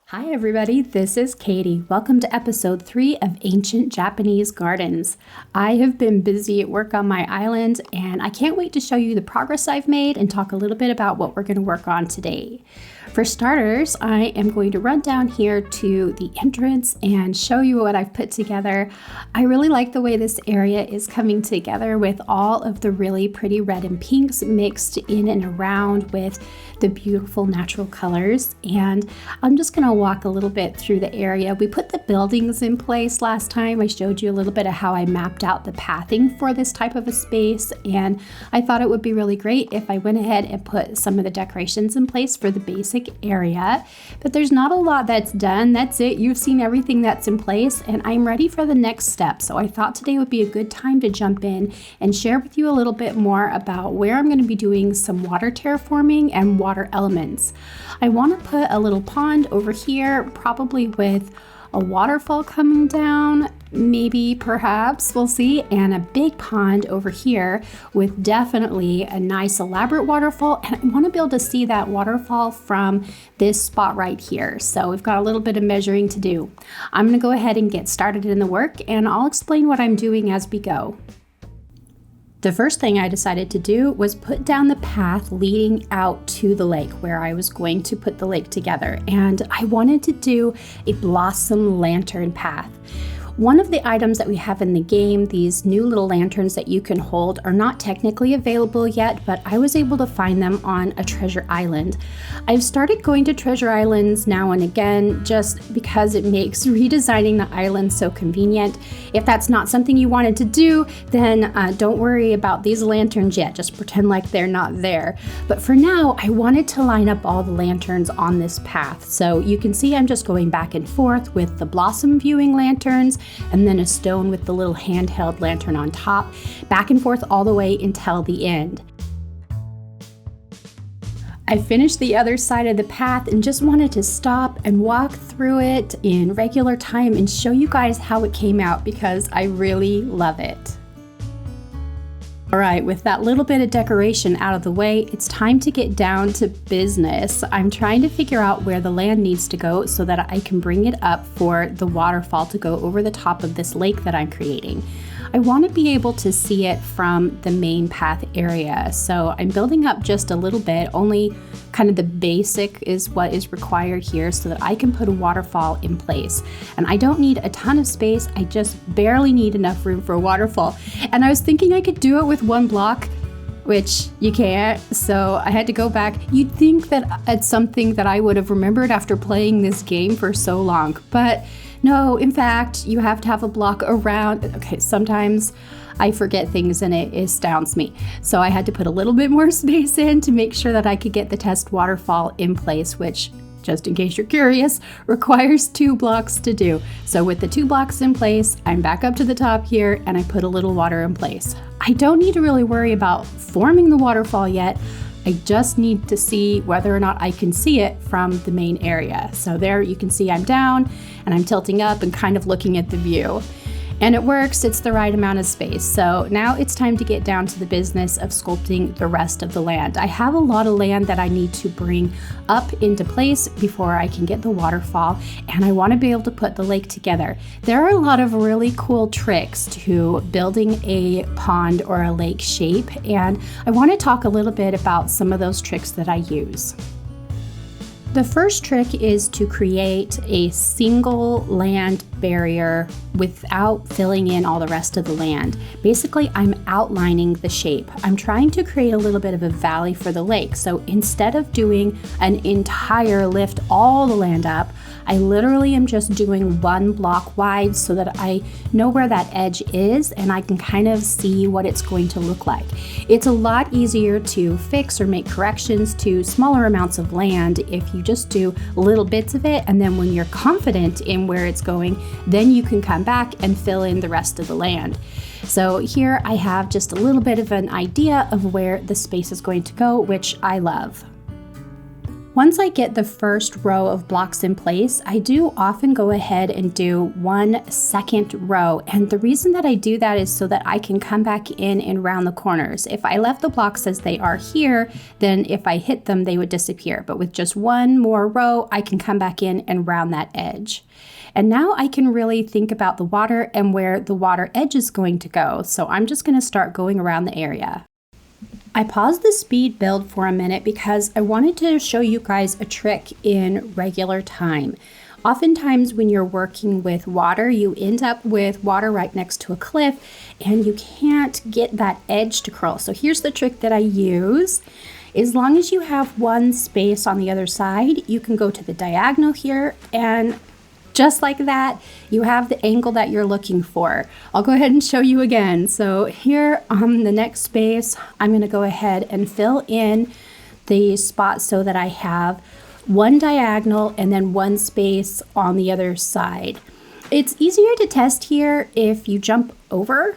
Hi everybody, this is Katie. Welcome to episode 3 of Ancient Japanese Gardens. I have been busy at work on my island and I can't wait to show you the progress I've made and talk a little bit about what we're going to work on today. For starters, I am going to run down here to the entrance and show you what I've put together. I really like the way this area is coming together with all of the really pretty red and pinks mixed in and around with the beautiful natural colors. And I'm just going to walk a little bit through the area. We put the buildings in place last time. I showed you a little bit of how I mapped out the pathing for this type of a space, and I thought it would be really great if I went ahead and put some of the decorations in place for the basic area. But there's not a lot that's done. That's it. You've seen everything that's in place, and I'm ready for the next step. So I thought today would be a good time to jump in and share with you a little bit more about where I'm going to be doing some water terraforming and water elements. I want to put a little pond over here, probably with a waterfall coming down, maybe, perhaps, we'll see, and a big pond over here with definitely a nice elaborate waterfall. And I want to be able to see that waterfall from this spot right here. So we've got a little bit of measuring to do. I'm going to go ahead and get started in the work, and I'll explain what I'm doing as we go. The first thing I decided to do was put down the path leading out to the lake where I was going to put the lake together, and I wanted to do a blossom lantern path. One of the items that we have in the game, these new little lanterns that you can hold, are not technically available yet, but I was able to find them on a treasure island. I've started going to treasure islands now and again just because it makes redesigning the island so convenient. If that's not something you wanted to do, then don't worry about these lanterns yet. Just pretend like they're not there. But for now, I wanted to line up all the lanterns on this path. So you can see I'm just going back and forth with the blossom viewing lanterns, and then a stone with the little handheld lantern on top, back and forth all the way until the end. I finished the other side of the path and just wanted to stop and walk through it in regular time and show you guys how it came out because I really love it. All right, with that little bit of decoration out of the way, it's time to get down to business. I'm trying to figure out where the land needs to go so that I can bring it up for the waterfall to go over the top of this lake that I'm creating. I want to be able to see it from the main path area, so I'm building up just a little bit, only kind of the basic is what is required here so that I can put a waterfall in place. And I don't need a ton of space, I just barely need enough room for a waterfall. And I was thinking I could do it with one block, which you can't, so I had to go back. You'd think that it's something that I would have remembered after playing this game for so long, but no, in fact, you have to have a block around. Okay, sometimes I forget things and it astounds me. So I had to put a little bit more space in to make sure that I could get the test waterfall in place, which, just in case you're curious, requires 2 blocks to do. So with the 2 blocks in place, I'm back up to the top here and I put a little water in place. I don't need to really worry about forming the waterfall yet. I just need to see whether or not I can see it from the main area. So there you can see I'm down and I'm tilting up and kind of looking at the view. And it works, it's the right amount of space. So now it's time to get down to the business of sculpting the rest of the land. I have a lot of land that I need to bring up into place before I can get the waterfall, and I want to be able to put the lake together. There are a lot of really cool tricks to building a pond or a lake shape, and I want to talk a little bit about some of those tricks that I use. The first trick is to create a single land barrier without filling in all the rest of the land. Basically, I'm outlining the shape. I'm trying to create a little bit of a valley for the lake. So instead of doing an entire lift all the land up, I literally am just doing 1 block wide so that I know where that edge is and I can kind of see what it's going to look like. It's a lot easier to fix or make corrections to smaller amounts of land if you just do little bits of it, and then when you're confident in where it's going, then you can come back and fill in the rest of the land. So here I have just a little bit of an idea of where the space is going to go, which I love. Once I get the first row of blocks in place, I do often go ahead and do one second row. And the reason that I do that is so that I can come back in and round the corners. If I left the blocks as they are here, then if I hit them, they would disappear. But with just one more row, I can come back in and round that edge. And now I can really think about the water and where the water edge is going to go. So I'm just going to start going around the area. I paused the speed build for a minute because I wanted to show you guys a trick in regular time. Oftentimes when you're working with water, you end up with water right next to a cliff and you can't get that edge to curl. So here's the trick that I use. As long as you have one space on the other side, you can go to the diagonal here, and just like that, you have the angle that you're looking for. I'll go ahead and show you again. So here on the next space, I'm going to go ahead and fill in the spot so that I have one diagonal and then one space on the other side. It's easier to test here if you jump over.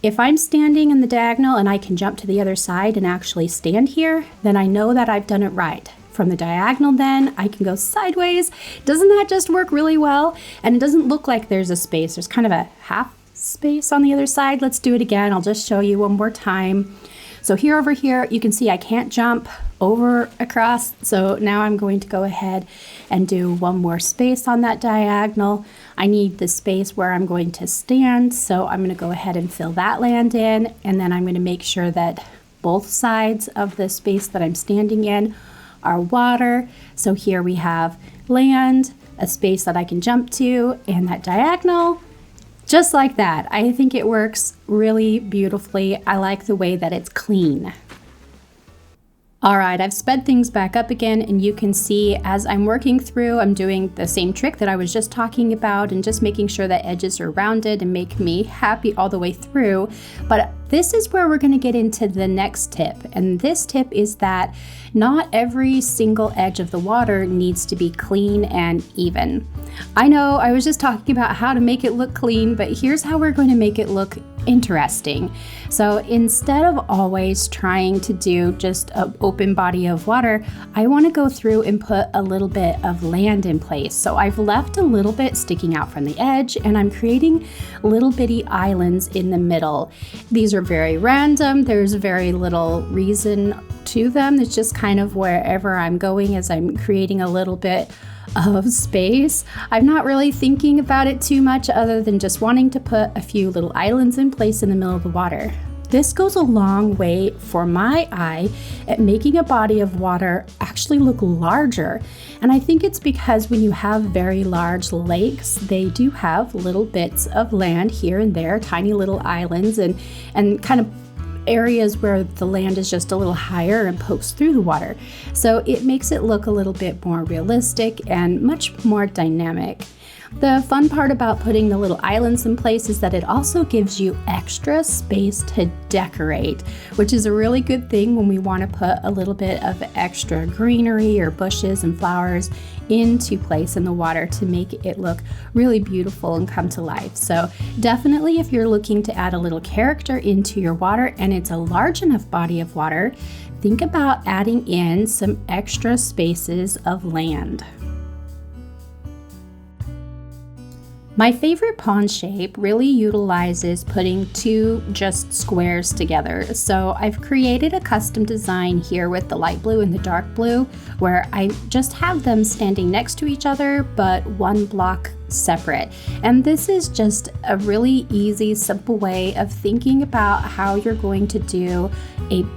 If I'm standing in the diagonal and I can jump to the other side and actually stand here, then I know that I've done it right. From the diagonal, then I can go sideways. Doesn't that just work really well? And it doesn't look like there's a space. There's kind of a half space on the other side. Let's do it again. I'll just show you one more time. So here over here, you can see I can't jump over across. So now I'm going to go ahead and do one more space on that diagonal. I need the space where I'm going to stand. So I'm going to go ahead and fill that land in. And then I'm going to make sure that both sides of the space that I'm standing in are water. So here we have land, a space that I can jump to, and that diagonal, just like that. I think it works really beautifully. I like the way that it's clean. All right, I've sped things back up again, and you can see as I'm working through, I'm doing the same trick that I was just talking about and just making sure that edges are rounded and make me happy all the way through. But this is where we're going to get into the next tip. And this tip is that not every single edge of the water needs to be clean and even. I know I was just talking about how to make it look clean, but here's how we're going to make it look interesting. So instead of always trying to do just an open body of water, I want to go through and put a little bit of land in place. So I've left a little bit sticking out from the edge, and I'm creating little bitty islands in the middle. These are very random. There's very little reason to them. It's just kind of wherever I'm going as I'm creating a little bit of space. I'm not really thinking about it too much other than just wanting to put a few little islands in place in the middle of the water. This goes a long way for my eye at making a body of water actually look larger. And I think it's because when you have very large lakes, they do have little bits of land here and there, tiny little islands and kind of areas where the land is just a little higher and pokes through the water. So it makes it look a little bit more realistic and much more dynamic. The fun part about putting the little islands in place is that it also gives you extra space to decorate, which is a really good thing when we want to put a little bit of extra greenery or bushes and flowers into place in the water to make it look really beautiful and come to life. So definitely if you're looking to add a little character into your water and it's a large enough body of water, think about adding in some extra spaces of land. My favorite pond shape really utilizes putting two just squares together. So I've created a custom design here with the light blue and the dark blue where I just have them standing next to each other but one block separate. And this is just a really easy, simple way of thinking about how you're going to do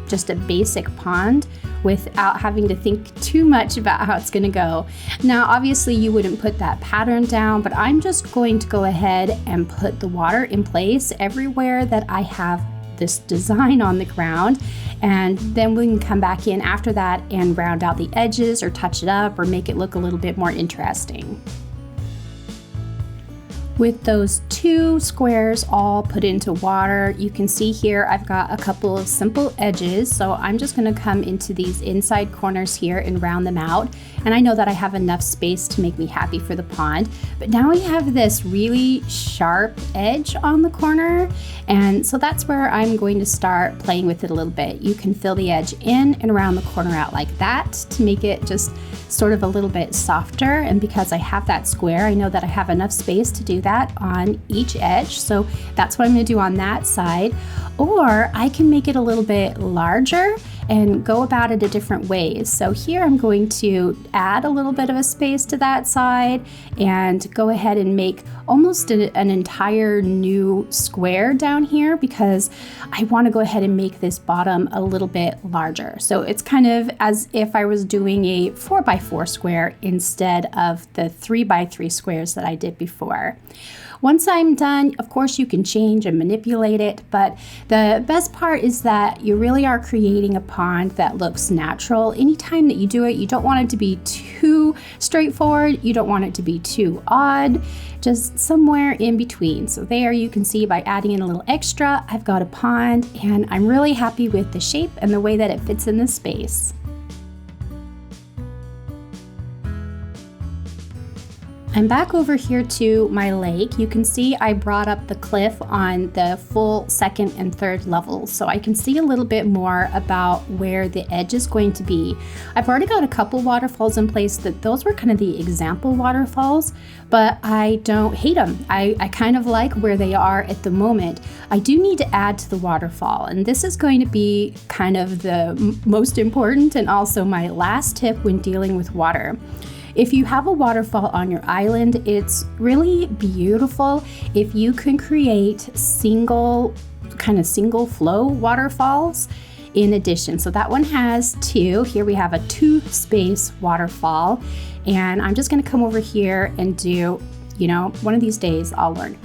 just a basic pond without having to think too much about how it's going to go. Now, obviously you wouldn't put that pattern down, but I'm just going to go ahead and put the water in place everywhere that I have this design on the ground, and then we can come back in after that and round out the edges or touch it up or make it look a little bit more interesting. With those 2 squares all put into water, you can see here I've got a couple of simple edges, so I'm just going to come into these inside corners here and round them out. And I know that I have enough space to make me happy for the pond, but now I have this really sharp edge on the corner, and so that's where I'm going to start playing with it a little bit. You can fill the edge in and around the corner out like that to make it just sort of a little bit softer, and because I have that square, I know that I have enough space to do that on each edge, so that's what I'm going to do on that side. Or I can make it a little bit larger and go about it a different ways. So here I'm going to add a little bit of a space to that side and go ahead and make almost an entire new square down here, because I want to go ahead and make this bottom a little bit larger. So it's kind of as if I was doing a 4x4 square instead of the 3x3 squares that I did before. Once I'm done, of course you can change and manipulate it, but the best part is that you really are creating a pond that looks natural. Anytime that you do it, you don't want it to be too straightforward, you don't want it to be too odd, just somewhere in between. So there you can see by adding in a little extra, I've got a pond, and I'm really happy with the shape and the way that it fits in the space. I'm back over here to my lake. You can see I brought up the cliff on the full 2nd and 3rd levels, so I can see a little bit more about where the edge is going to be. I've already got a couple waterfalls in place. That those were kind of the example waterfalls, but I don't hate them. I kind of like where they are at the moment. I do need to add to the waterfall, and this is going to be kind of the most important and also my last tip when dealing with water. If you have a waterfall on your island, it's really beautiful if you can create single flow waterfalls in addition. So that one has 2. Here we have a 2-space waterfall, and I'm just going to come over here and do, one of these days I'll learn.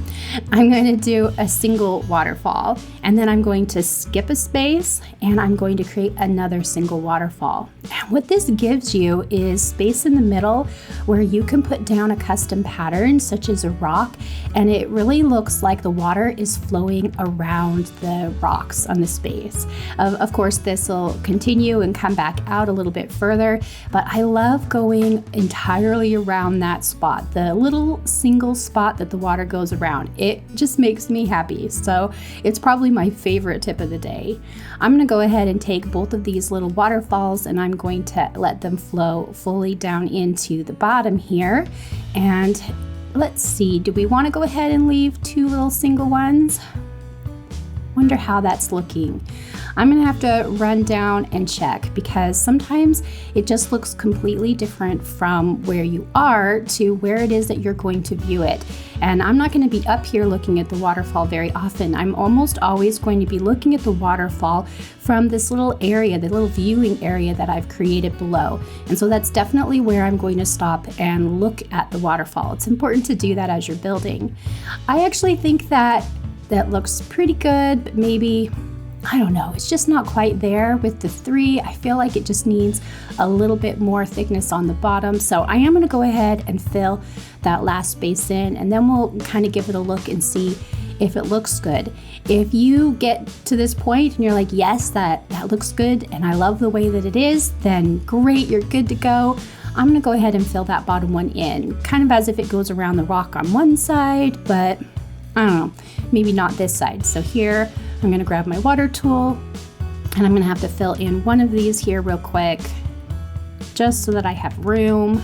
I'm going to do a single waterfall, and then I'm going to skip a space, and I'm going to create another single waterfall. And what this gives you is space in the middle where you can put down a custom pattern such as a rock, and it really looks like the water is flowing around the rocks on the space. Of course, this will continue and come back out a little bit further, but I love going entirely around that spot, the little single spot that the water goes around. It just makes me happy. So it's probably my favorite tip of the day. I'm going to go ahead and take both of these little waterfalls, and I'm going to let them flow fully down into the bottom here. And let's see, do we want to go ahead and leave 2 little single ones? Wonder how that's looking. I'm gonna have to run down and check, because sometimes it just looks completely different from where you are to where it is that you're going to view it. And I'm not gonna be up here looking at the waterfall very often. I'm almost always going to be looking at the waterfall from this little area, the little viewing area that I've created below. And so that's definitely where I'm going to stop and look at the waterfall. It's important to do that as you're building. I actually think that looks pretty good, but maybe, I don't know, it's just not quite there with the 3. I feel like it just needs a little bit more thickness on the bottom. So I am gonna go ahead and fill that last space in, and then we'll kind of give it a look and see if it looks good. If you get to this point and you're like, yes, that looks good and I love the way that it is, then great, you're good to go. I'm gonna go ahead and fill that bottom one in, kind of as if it goes around the rock on one side, but I don't know, maybe not this side. So here, I'm gonna grab my water tool, and I'm gonna have to fill in one of these here real quick, just so that I have room,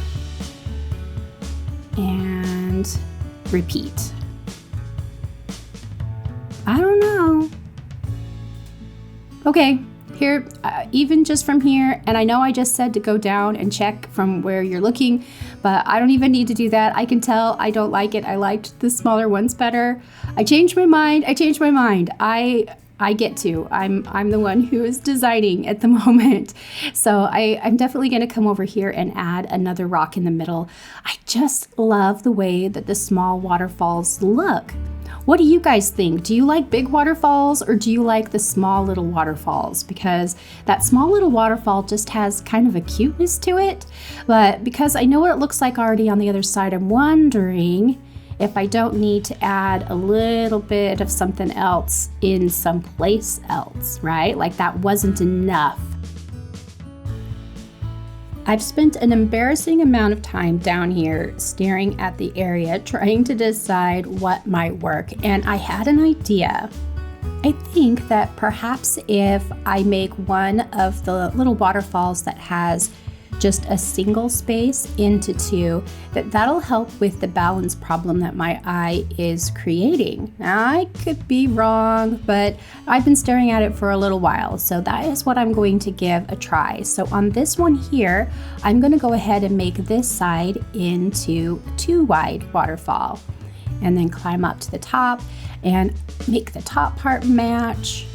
and repeat. I don't know. Okay, here, even just from here, and I know I just said to go down and check from where you're looking, but I don't even need to do that. I can tell I don't like it. I liked the smaller ones better. I changed my mind. I get to. I'm the one who is designing at the moment. So I'm definitely going to come over here and add another rock in the middle. I just love the way that the small waterfalls look. What do you guys think? Do you like big waterfalls, or do you like the small little waterfalls? Because that small little waterfall just has kind of a cuteness to it. But because I know what it looks like already on the other side, I'm wondering if I don't need to add a little bit of something else in someplace else, right? Like that wasn't enough. I've spent an embarrassing amount of time down here staring at the area trying to decide what might work, and I had an idea. I think that perhaps if I make one of the little waterfalls that has just a single space into two, that'll help with the balance problem that my eye is creating. Now, I could be wrong, but I've been staring at it for a little while, so that is what I'm going to give a try. So on this one here, I'm going to go ahead and make this side into a 2-wide waterfall, and then climb up to the top and make the top part match.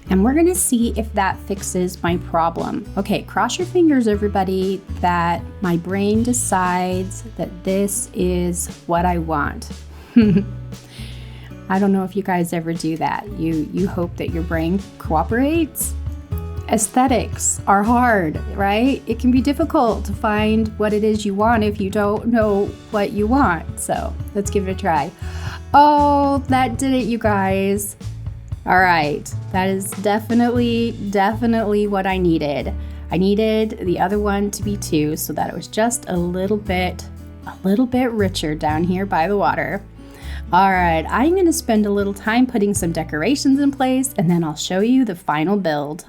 And we're gonna see if that fixes my problem. Okay, cross your fingers, everybody, that my brain decides that this is what I want. I don't know if you guys ever do that. You hope that your brain cooperates. Aesthetics are hard, right? It can be difficult to find what it is you want if you don't know what you want. So let's give it a try. Oh, that did it, you guys. All right, that is definitely what I needed. I needed the other one to be 2 so that it was just a little bit richer down here by the water. All right, I'm gonna spend a little time putting some decorations in place, and then I'll show you the final build.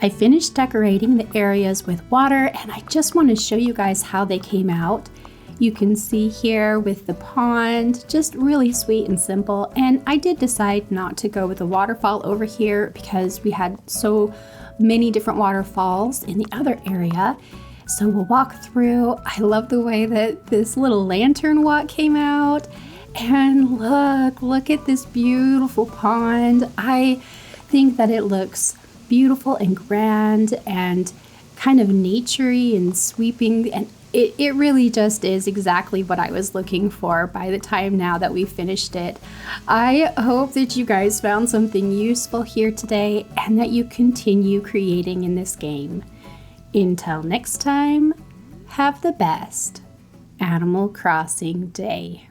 I finished decorating the areas with water, and I just want to show you guys how they came out. You can see here with the pond, just really sweet and simple. And I did decide not to go with a waterfall over here because we had so many different waterfalls in the other area. So we'll walk through. I love the way that this little lantern walk came out. And look at this beautiful pond. I think that it looks beautiful and grand and kind of naturey and sweeping, and it really just is exactly what I was looking for by the time now that we finished it. I hope that you guys found something useful here today and that you continue creating in this game. Until next time, have the best Animal Crossing day.